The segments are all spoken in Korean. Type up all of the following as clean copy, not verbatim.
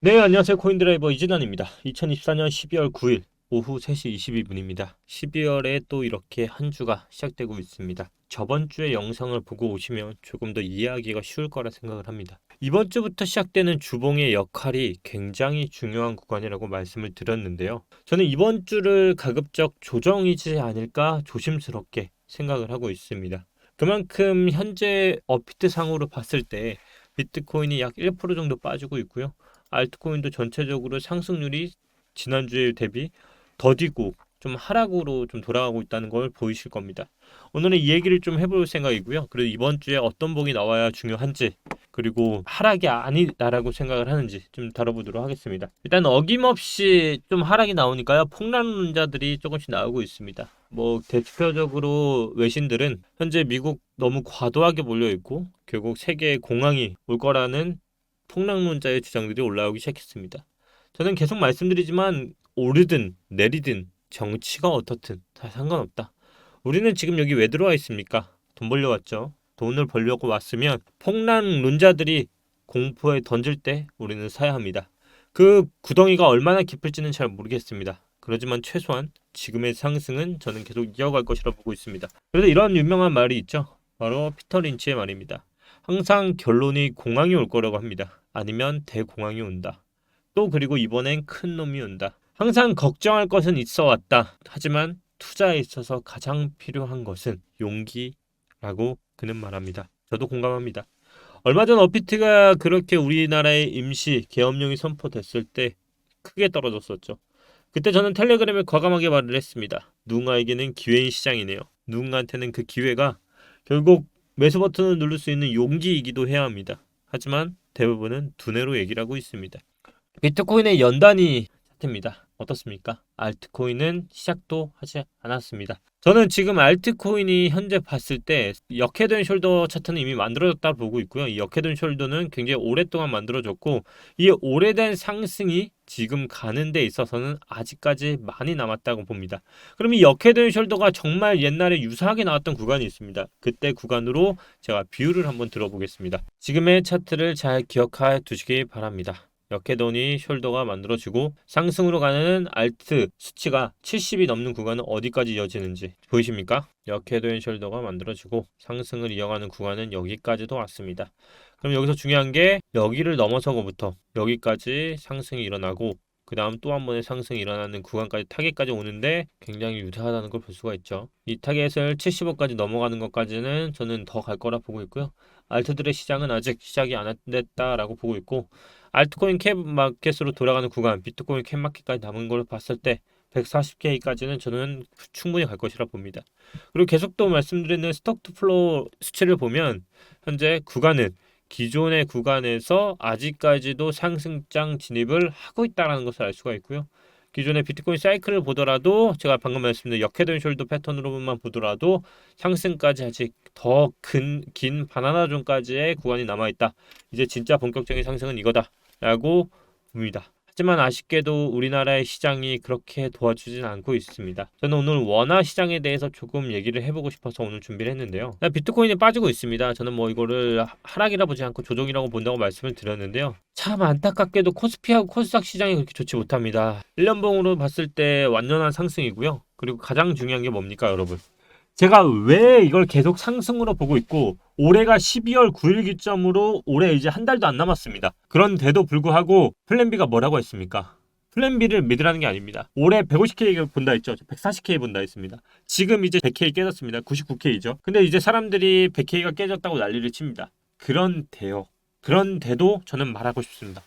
네, 안녕하세요. 코인드라이버 이진환입니다. 2024년 12월 9일 오후 3시 22분입니다. 12월에 또 이렇게 한 주가 시작되고 있습니다. 저번 주의 영상을 보고 오시면 조금 더 이해하기가 쉬울 거라 생각을 합니다. 이번 주부터 시작되는 주봉의 역할이 굉장히 중요한 구간이라고 말씀을 드렸는데요. 저는 이번 주를 가급적 조정이지 않을까 조심스럽게 생각을 하고 있습니다. 그만큼 현재 업비트 상으로 봤을 때 비트코인이 약 1% 정도 빠지고 있고요. 알트코인도 전체적으로 상승률이 지난주에 대비 더디고 좀 하락으로 좀 돌아가고 있다는 걸 보이실 겁니다. 오늘은 이 얘기를 좀 해볼 생각이고요. 그리고 이번 주에 어떤 봉이 나와야 중요한지, 그리고 하락이 아니다라고 생각을 하는지 좀 다뤄보도록 하겠습니다. 일단 어김없이 좀 하락이 나오니까요. 폭락론자들이 조금씩 나오고 있습니다. 뭐 대표적으로 외신들은 현재 미국 너무 과도하게 몰려 있고 결국 세계에 공황이 올 거라는 폭락론자의 주장들이 올라오기 시작했습니다. 저는 계속 말씀드리지만 오르든 내리든 정치가 어떻든 다 상관없다. 우리는 지금 여기 왜 들어와 있습니까? 돈 벌려 왔죠. 돈을 벌려고 왔으면 폭락론자들이 공포에 던질 때 우리는 사야 합니다. 그 구덩이가 얼마나 깊을지는 잘 모르겠습니다. 그렇지만 최소한 지금의 상승은 저는 계속 이어갈 것이라 보고 있습니다. 그래서 이런 유명한 말이 있죠. 바로 피터 린치의 말입니다. 항상 결론이 공황이 올 거라고 합니다. 아니면 대공황이 온다. 또 그리고 이번엔 큰 놈이 온다. 항상 걱정할 것은 있어 왔다. 하지만 투자에 있어서 가장 필요한 것은 용기라고 그는 말합니다. 저도 공감합니다. 얼마 전 업비트가 그렇게 우리나라의 임시 계엄령이 선포됐을 때 크게 떨어졌었죠. 그때 저는 텔레그램에 과감하게 말을 했습니다. 누군가에게는 기회인 시장이네요. 누군가한테는 그 기회가 결국 매수 버튼을 누를 수 있는 용기이기도 해야 합니다. 하지만 대부분은 두뇌로 얘기를 하고 있습니다. 비트코인의 연단이 사태입니다. 어떻습니까? 알트코인은 시작도 하지 않았습니다. 저는 지금 알트코인이 현재 봤을 때 역헤드앤 숄더 차트는 이미 만들어졌다 보고 있고요. 이 역헤드앤 숄더는 굉장히 오랫동안 만들어졌고 이 오래된 상승이 지금 가는 데 있어서는 아직까지 많이 남았다고 봅니다. 그럼 이 역헤드앤 숄더가 정말 옛날에 유사하게 나왔던 구간이 있습니다. 그때 구간으로 제가 비율을 한번 들어보겠습니다. 지금의 차트를 잘 기억해 두시기 바랍니다. 역헤드니 숄더가 만들어지고 상승으로 가는 알트 수치가 70이 넘는 구간은 어디까지 이어지는지 보이십니까? 역헤드 숄더가 만들어지고 상승을 이어가는 구간은 여기까지도 왔습니다. 그럼 여기서 중요한 게 여기를 넘어서고부터 여기까지 상승이 일어나고 그 다음 또 한 번의 상승이 일어나는 구간까지 타겟까지 오는데 굉장히 유사하다는 걸 볼 수가 있죠. 이 타겟을 70억까지 넘어가는 것까지는 저는 더 갈 거라 보고 있고요. 알트들의 시장은 아직 시작이 안 됐다라고 보고 있고 알트코인 캡 마켓으로 돌아가는 구간, 비트코인 캡 마켓까지 남은 걸 봤을 때 140K까지는 저는 충분히 갈 것이라 봅니다. 그리고 계속 또 말씀드리는 스톡 투 플로우 수치를 보면 현재 구간은 기존의 구간에서 아직까지도 상승장 진입을 하고 있다는 것을 알 수가 있고요. 기존의 비트코인 사이클을 보더라도 제가 방금 말씀드린 역헤드 숄더 패턴으로만 보더라도 상승까지 아직 더 긴 바나나 존까지의 구간이 남아있다. 이제 진짜 본격적인 상승은 이거다 라고 봅니다. 하지만 아쉽게도 우리나라의 시장이 그렇게 도와주진 않고 있습니다. 저는 오늘 원화 시장에 대해서 조금 얘기를 해보고 싶어서 오늘 준비를 했는데요. 비트코인이 빠지고 있습니다. 저는 뭐 이거를 하락이라 보지 않고 조정이라고 본다고 말씀을 드렸는데요. 참 안타깝게도 코스피하고 코스닥 시장이 그렇게 좋지 못합니다. 1년봉으로 봤을 때 완연한 상승이고요. 그리고 가장 중요한 게 뭡니까, 여러분? 제가 왜 이걸 계속 상승으로 보고 있고 올해가 12월 9일 기점으로 올해 이제 한 달도 안 남았습니다. 그런데도 불구하고 플랜 B가 뭐라고 했습니까? 플랜 B를 믿으라는 게 아닙니다. 올해 150K 본다 했죠. 140K 본다 했습니다. 지금 이제 100K 깨졌습니다. 99K죠. 근데 이제 사람들이 100K가 깨졌다고 난리를 칩니다. 그런데도 저는 말하고 싶습니다.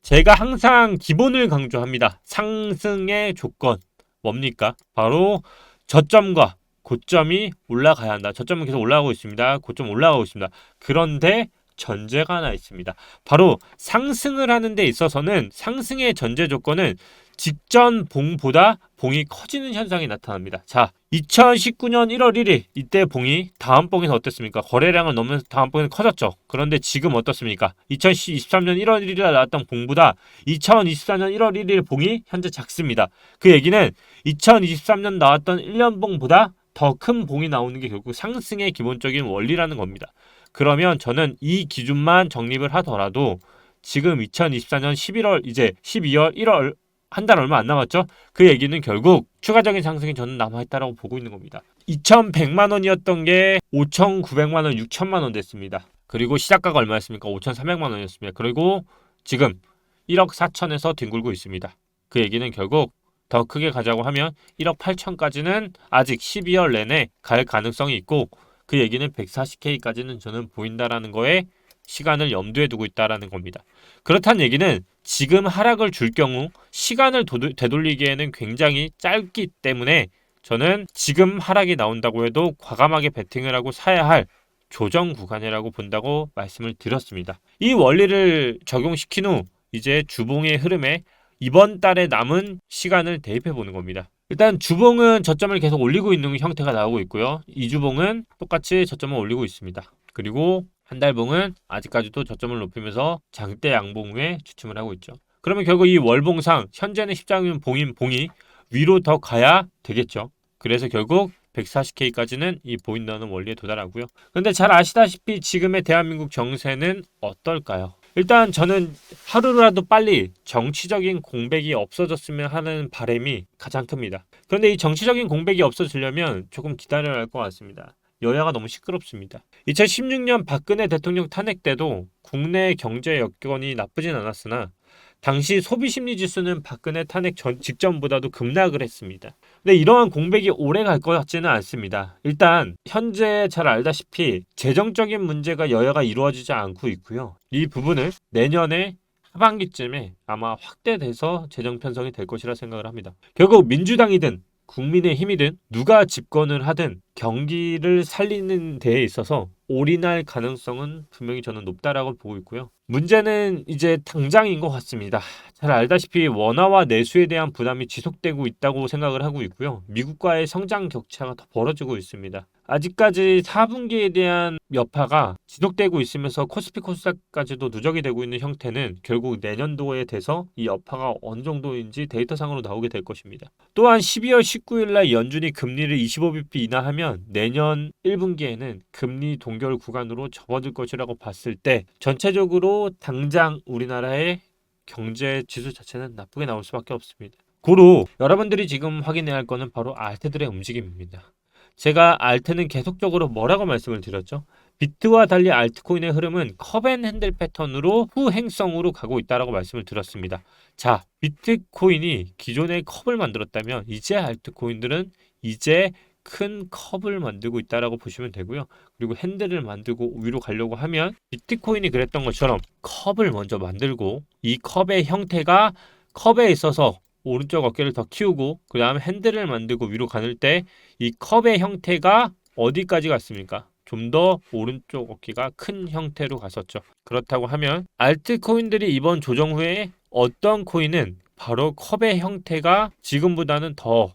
제가 항상 기본을 강조합니다. 상승의 조건 뭡니까? 바로 저점과 고점이 올라가야 한다. 저점은 계속 올라가고 있습니다. 고점 올라가고 있습니다. 그런데 전제가 하나 있습니다. 바로 상승을 하는 데 있어서는 상승의 전제 조건은 직전 봉보다 봉이 커지는 현상이 나타납니다. 자, 2019년 1월 1일 이때 봉이 다음 봉에서 어땠습니까? 거래량을 넘으면서 다음 봉에서 커졌죠. 그런데 지금 어떻습니까? 2023년 1월 1일에 나왔던 봉보다 2024년 1월 1일 봉이 현재 작습니다. 그 얘기는 2023년 나왔던 1년 봉보다 더 큰 봉이 나오는 게 결국 상승의 기본적인 원리라는 겁니다. 그러면 저는 이 기준만 정립을 하더라도 지금 2024년 11월 이제 12월 1월 한 달 얼마 안 남았죠? 그 얘기는 결국 추가적인 상승이 저는 남아있다라고 보고 있는 겁니다. 2,100만 원이었던 게 5,900만 원, 6,000만 원 됐습니다. 그리고 시작가가 얼마였습니까? 5,400만 원이었습니다. 그리고 지금 1억 4천에서 뒹굴고 있습니다. 그 얘기는 결국 더 크게 가자고 하면 1억 8천까지는 아직 12월 내내 갈 가능성이 있고 그 얘기는 140K까지는 저는 보인다라는 거에 시간을 염두에 두고 있다라는 겁니다. 그렇다는 얘기는 지금 하락을 줄 경우 시간을 되돌리기에는 굉장히 짧기 때문에 저는 지금 하락이 나온다고 해도 과감하게 베팅을 하고 사야 할 조정 구간이라고 본다고 말씀을 드렸습니다. 이 원리를 적용시킨 후 이제 주봉의 흐름에 이번 달에 남은 시간을 대입해 보는 겁니다. 일단 주봉은 저점을 계속 올리고 있는 형태가 나오고 있고요. 이주봉은 똑같이 저점을 올리고 있습니다. 그리고 한 달봉은 아직까지도 저점을 높이면서 장대 양봉 후에 주춤을 하고 있죠. 그러면 결국 이 월봉상 현재는 십자군 봉이 위로 더 가야 되겠죠. 그래서 결국 140K까지는 이 보인다는 원리에 도달하고요. 근데 잘 아시다시피 지금의 대한민국 정세는 어떨까요? 일단 저는 하루라도 빨리 정치적인 공백이 없어졌으면 하는 바람이 가장 큽니다. 그런데 이 정치적인 공백이 없어지려면 조금 기다려야 할 것 같습니다. 여야가 너무 시끄럽습니다. 2016년 박근혜 대통령 탄핵 때도 국내 경제 여건이 나쁘진 않았으나 당시 소비심리 지수는 박근혜 탄핵 직전보다도 급락을 했습니다. 근데 이러한 공백이 오래 갈 것 같지는 않습니다. 일단 현재 잘 알다시피 재정적인 문제가 여야가 이루어지지 않고 있고요. 이 부분을 내년에 하반기쯤에 아마 확대돼서 재정 편성이 될 것이라 생각을 합니다. 결국 민주당이든 국민의힘이든 누가 집권을 하든 경기를 살리는 데에 있어서 올인할 가능성은 분명히 저는 높다라고 보고 있고요. 문제는 이제 당장인 것 같습니다. 잘 알다시피 원화와 내수에 대한 부담이 지속되고 있다고 생각을 하고 있고요. 미국과의 성장 격차가 더 벌어지고 있습니다. 아직까지 4분기에 대한 여파가 지속되고 있으면서 코스피 코스닥까지도 누적이 되고 있는 형태는 결국 내년도에 돼서 이 여파가 어느 정도인지 데이터상으로 나오게 될 것입니다. 또한 12월 19일 날 연준이 금리를 25bp 인하하면 내년 1분기에는 금리 동결 구간으로 접어들 것이라고 봤을 때 전체적으로 당장 우리나라의 경제 지수 자체는 나쁘게 나올 수밖에 없습니다. 고로 여러분들이 지금 확인해야 할 거는 바로 알트들의 움직임입니다. 제가 알트는 계속적으로 뭐라고 말씀을 드렸죠? 비트와 달리 알트코인의 흐름은 컵앤핸들 패턴으로 후행성으로 가고 있다라고 말씀을 드렸습니다. 자, 비트코인이 기존의 컵을 만들었다면 이제 알트코인들은 이제 큰 컵을 만들고 있다라고 보시면 되고요. 그리고 핸들을 만들고 위로 가려고 하면 비트코인이 그랬던 것처럼 컵을 먼저 만들고 이 컵의 형태가 컵에 있어서 오른쪽 어깨를 더 키우고 그 다음에 핸들을 만들고 위로 가는 때 이 컵의 형태가 어디까지 갔습니까? 좀 더 오른쪽 어깨가 큰 형태로 갔었죠. 그렇다고 하면 알트코인들이 이번 조정 후에 어떤 코인은 바로 컵의 형태가 지금보다는 더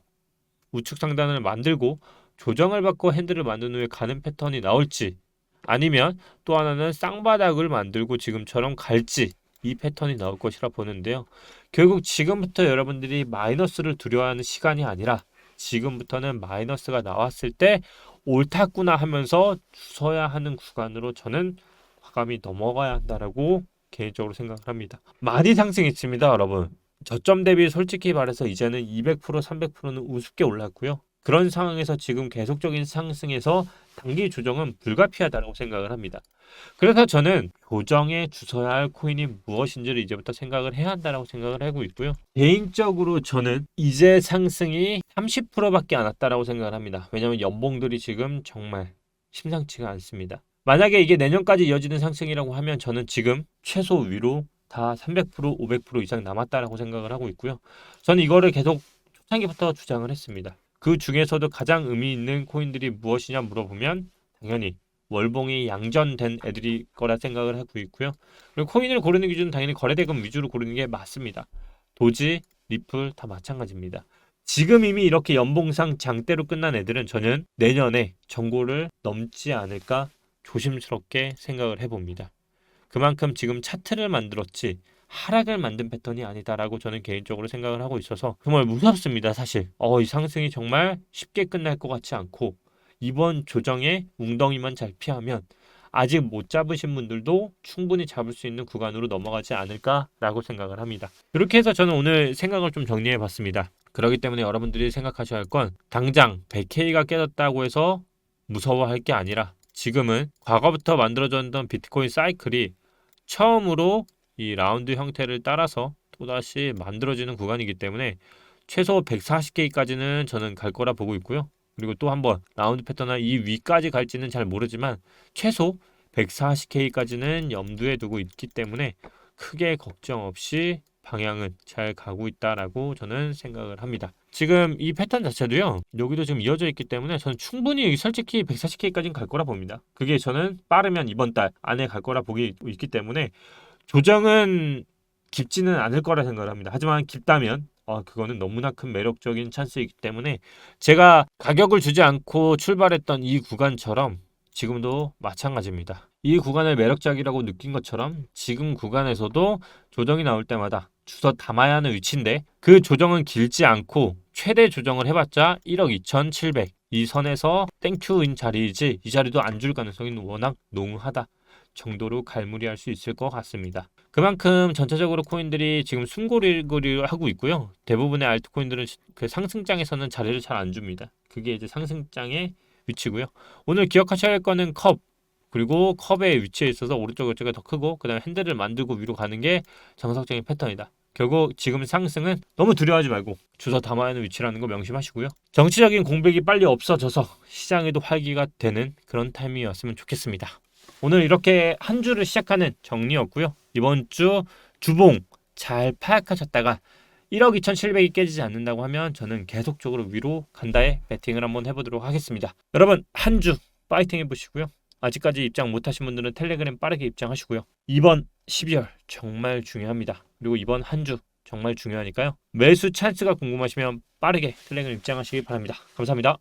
우측 상단을 만들고 조정을 받고 핸들을 만든 후에 가는 패턴이 나올지 아니면 또 하나는 쌍바닥을 만들고 지금처럼 갈지 이 패턴이 나올 것이라 보는데요. 결국 지금부터 여러분들이 마이너스를 두려워하는 시간이 아니라 지금부터는 마이너스가 나왔을 때 옳았구나 하면서 주서야 하는 구간으로 저는 과감히 넘어가야 한다라고 개인적으로 생각을 합니다. 많이 상승했습니다, 여러분. 저점 대비 솔직히 말해서 이제는 200%, 300%는 우습게 올랐고요. 그런 상황에서 지금 계속적인 상승에서 단기 조정은 불가피하다고 생각을 합니다. 그래서 저는 조정에 주서야 할 코인이 무엇인지를 이제부터 생각을 해야 한다고 생각을 하고 있고요. 개인적으로 저는 이제 상승이 30%밖에 안 왔다고 생각을 합니다. 왜냐하면 연봉들이 지금 정말 심상치가 않습니다. 만약에 이게 내년까지 이어지는 상승이라고 하면 저는 지금 최소 위로 다 300%, 500% 이상 남았다라고 생각을 하고 있고요. 저는 이거를 계속 초창기부터 주장을 했습니다. 그 중에서도 가장 의미 있는 코인들이 무엇이냐 물어보면 당연히 월봉이 양전된 애들이 거라 생각을 하고 있고요. 그리고 코인을 고르는 기준은 당연히 거래대금 위주로 고르는 게 맞습니다. 도지, 리플 다 마찬가지입니다. 지금 이미 이렇게 연봉상 장대로 끝난 애들은 저는 내년에 정고를 넘지 않을까 조심스럽게 생각을 해봅니다. 그만큼 지금 차트를 만들었지 하락을 만든 패턴이 아니다라고 저는 개인적으로 생각을 하고 있어서 정말 무섭습니다. 사실 이 상승이 정말 쉽게 끝날 것 같지 않고 이번 조정에 웅덩이만 잘 피하면 아직 못 잡으신 분들도 충분히 잡을 수 있는 구간으로 넘어가지 않을까라고 생각을 합니다. 이렇게 해서 저는 오늘 생각을 좀 정리해 봤습니다. 그렇기 때문에 여러분들이 생각하셔야 할 건 당장 100K가 깨졌다고 해서 무서워할 게 아니라 지금은 과거부터 만들어졌던 비트코인 사이클이 처음으로 이 라운드 형태를 따라서 또다시 만들어지는 구간이기 때문에 최소 140K까지는 저는 갈 거라 보고 있고요. 그리고 또 한번 라운드 패턴은 이 위까지 갈지는 잘 모르지만 최소 140K까지는 염두에 두고 있기 때문에 크게 걱정 없이 방향은 잘 가고 있다라고 저는 생각을 합니다. 지금 이 패턴 자체도요. 여기도 지금 이어져 있기 때문에 저는 충분히 솔직히 140K까지는 갈 거라 봅니다. 그게 저는 빠르면 이번 달 안에 갈 거라 보고 있기 때문에 조정은 깊지는 않을 거라 생각을 합니다. 하지만 깊다면 그거는 너무나 큰 매력적인 찬스이기 때문에 제가 가격을 주지 않고 출발했던 이 구간처럼 지금도 마찬가지입니다. 이 구간을 매력적이라고 느낀 것처럼 지금 구간에서도 조정이 나올 때마다 주워 담아야 하는 위치인데 그 조정은 길지 않고 최대 조정을 해봤자 1억 2,700 이 선에서 땡큐인 자리이지 이 자리도 안 줄 가능성이 워낙 농후하다 정도로 갈무리할 수 있을 것 같습니다. 그만큼 전체적으로 코인들이 지금 숨고리고리를 하고 있고요. 대부분의 알트코인들은 그 상승장에서는 자리를 잘 안 줍니다. 그게 이제 상승장의 위치고요. 오늘 기억하셔야 할 거는 컵 그리고 컵의 위치에 있어서 오른쪽 왼쪽이 더 크고 그 다음에 핸들을 만들고 위로 가는 게 정석적인 패턴이다. 결국 지금 상승은 너무 두려워하지 말고 주워 담아야 하는 위치라는 거 명심하시고요. 정치적인 공백이 빨리 없어져서 시장에도 활기가 되는 그런 타이밍이었으면 좋겠습니다. 오늘 이렇게 한 주를 시작하는 정리였고요. 이번 주 주봉 잘 파악하셨다가 1억 2,700이 깨지지 않는다고 하면 저는 계속적으로 위로 간다에 배팅을 한번 해보도록 하겠습니다. 여러분 한 주 파이팅 해보시고요. 아직까지 입장 못하신 분들은 텔레그램 빠르게 입장하시고요. 이번 12월 정말 중요합니다. 그리고 이번 한 주 정말 중요하니까요. 매수 찬스가 궁금하시면 빠르게 텔레그램 입장하시기 바랍니다. 감사합니다.